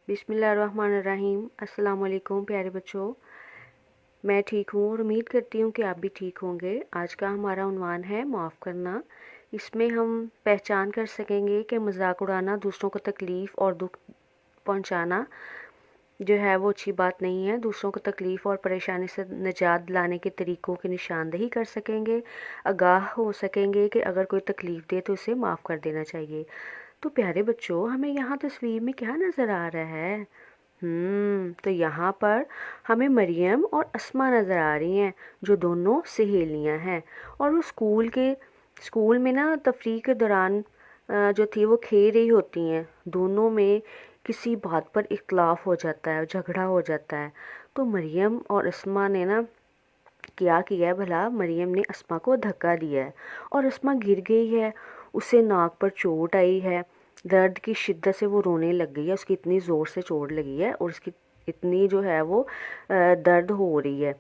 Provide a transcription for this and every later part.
बिस्मिल्लाहिर्रहमानिर्रहीम। अस्सलाम वालेकुम प्यारे बच्चों, मैं ठीक हूँ और उम्मीद करती हूँ कि आप भी ठीक होंगे। आज का हमारा उन्वान है माफ़ करना। इसमें हम पहचान कर सकेंगे कि मजाक उड़ाना, दूसरों को तकलीफ़ और दुख पहुँचाना जो है वो अच्छी बात नहीं है। दूसरों को तकलीफ़ और परेशानी से निजात दिलाने के तरीक़ों की निशानदेही कर सकेंगे, आगाह हो सकेंगे कि अगर कोई तकलीफ़ दे तो उसे माफ़ कर देना चाहिए। तो प्यारे बच्चों, हमें यहाँ तस्वीर में क्या नज़र आ रहा है? तो यहाँ पर हमें मरियम और अस्मा नज़र आ रही हैं, जो दोनों सहेलियाँ हैं। और वो स्कूल में ना तफरीह के दौरान जो थी वो खेल रही होती हैं। दोनों में किसी बात पर इख्तलाफ हो जाता है, झगड़ा हो जाता है। तो मरियम और अस्मा ने ना क्या किया है भला? मरियम ने अस्मा को धक्का दिया है और अस्मा गिर गई है। उसे नाक पर चोट आई है, दर्द की शिद्दत से वो रोने लग गई है। उसकी इतनी ज़ोर से चोट लगी है और उसकी इतनी जो है वो दर्द हो रही है,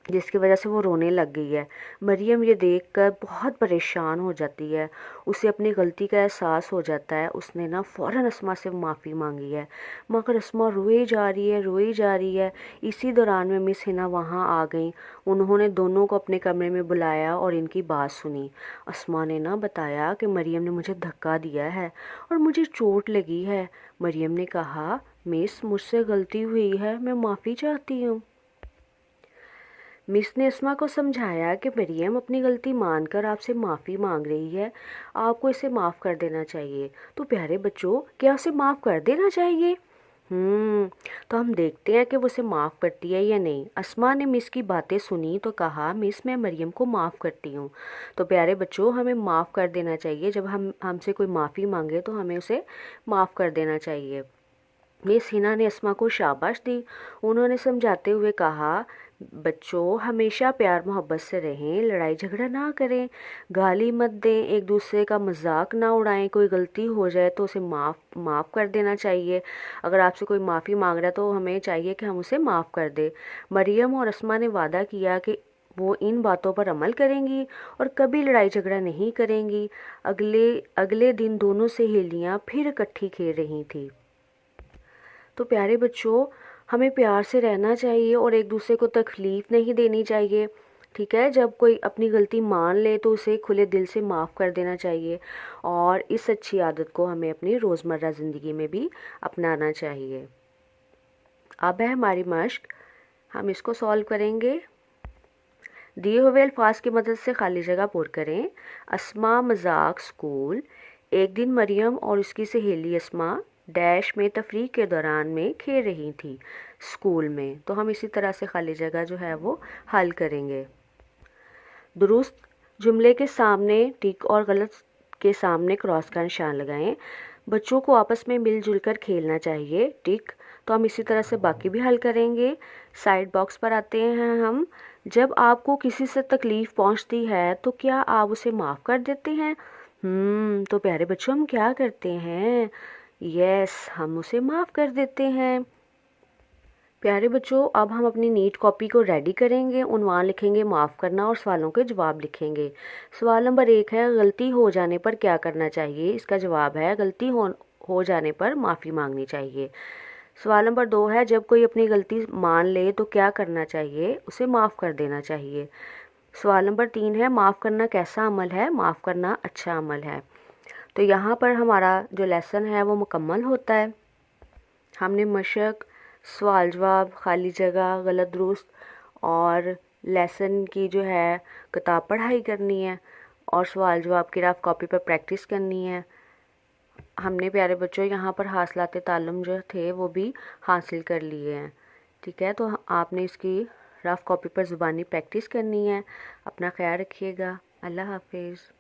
जिसकी वजह से वो रोने लग गई है। मरियम ये देखकर बहुत परेशान हो जाती है। उसे अपनी गलती का एहसास हो जाता है। उसने ना फ़ौरन अस्मा से माफ़ी मांगी है, मगर अस्मा रोई जा रही है, रोई जा रही है। इसी दौरान में मिस हिना वहाँ आ गई। उन्होंने दोनों को अपने कमरे में बुलाया और इनकी बात सुनी। अस्मा ने ना बताया कि मरियम ने मुझे धक्का दिया है और मुझे चोट लगी है। मरियम ने कहा, मिस मुझसे गलती हुई है, मैं माफ़ी चाहती हूँ। मिस ने अस्मा को समझाया कि मरियम अपनी गलती मानकर आपसे माफ़ी मांग रही है, आपको इसे माफ़ कर देना चाहिए। तो प्यारे बच्चों, क्या उसे माफ़ कर देना चाहिए? तो हम देखते हैं कि वो उसे माफ़ करती है या नहीं। अस्मा ने मिस की बातें सुनी तो कहा, मिस मैं मरियम को माफ़ करती हूँ। तो प्यारे बच्चों, हमें माफ़ कर देना चाहिए। जब हमसे कोई माफ़ी मांगे तो हमें उसे माफ़ कर देना चाहिए। मिस हिना ने अस्मा को शाबाश दी। उन्होंने समझाते हुए कहा, बच्चों हमेशा प्यार मोहब्बत से रहें, लड़ाई झगड़ा ना करें, गाली मत दें, एक दूसरे का मजाक ना उड़ाएं। कोई गलती हो जाए तो उसे माफ़ कर देना चाहिए। अगर आपसे कोई माफ़ी मांग रहा है तो हमें चाहिए कि हम उसे माफ़ कर दें। मरियम और अस्मा ने वादा किया कि वो इन बातों पर अमल करेंगी और कभी लड़ाई झगड़ा नहीं करेंगी। अगले अगले दिन दोनों सहेलियाँ फिर इकट्ठी खेल रही थी। तो प्यारे बच्चों, हमें प्यार से रहना चाहिए और एक दूसरे को तकलीफ़ नहीं देनी चाहिए। ठीक है, जब कोई अपनी गलती मान ले तो उसे खुले दिल से माफ़ कर देना चाहिए और इस अच्छी आदत को हमें अपनी रोज़मर्रा ज़िंदगी में भी अपनाना चाहिए। अब है हमारी मश्क, हम इसको सॉल्व करेंगे। दिए हुए अल्फाज की मदद से खाली जगह पुर करें। अस्मा मजाक स्कूल। एक दिन मरियम और उसकी सहेली अस्मा डैश में तफरीह के दौरान में खेल रही थी स्कूल में। तो हम इसी तरह से खाली जगह जो है वो हल करेंगे। दुरुस्त जुमले के सामने टिक और गलत के सामने क्रॉस का निशान लगाएं। बच्चों को आपस में मिलजुल कर खेलना चाहिए, टिक। तो हम इसी तरह से बाकी भी हल करेंगे। साइड बॉक्स पर आते हैं हम। जब आपको किसी से तकलीफ़ पहुंचती है तो क्या आप उसे माफ़ कर देते हैं? तो प्यारे बच्चों, हम क्या करते हैं? यस, हम उसे माफ़ कर देते हैं। प्यारे बच्चों, अब हम अपनी नीट कॉपी को रेडी करेंगे। उन्वान लिखेंगे माफ़ करना और सवालों के जवाब लिखेंगे। सवाल नंबर 1 है, गलती हो जाने पर क्या करना चाहिए? इसका जवाब है, गलती हो जाने पर माफ़ी मांगनी चाहिए। सवाल नंबर 2 है, जब कोई अपनी गलती मान ले तो क्या करना चाहिए? उसे माफ़ कर देना चाहिए। सवाल नंबर 3 है, माफ़ करना कैसा अमल है? माफ़ करना अच्छा अमल है। तो यहाँ पर हमारा जो लेसन है वो मुकम्मल होता है। हमने मशक, सवाल जवाब, खाली जगह, गलत दुरुस्त और लेसन की जो है किताब पढ़ाई करनी है और सवाल जवाब की रफ कॉपी पर प्रैक्टिस करनी है। हमने प्यारे बच्चों यहाँ पर हासिलात ताल्लुम जो थे वो भी हासिल कर लिए हैं। ठीक है, तो आपने इसकी रफ कॉपी पर ज़ुबानी प्रैक्टिस करनी है। अपना ख्याल रखिएगा। अल्लाह हाफिज़।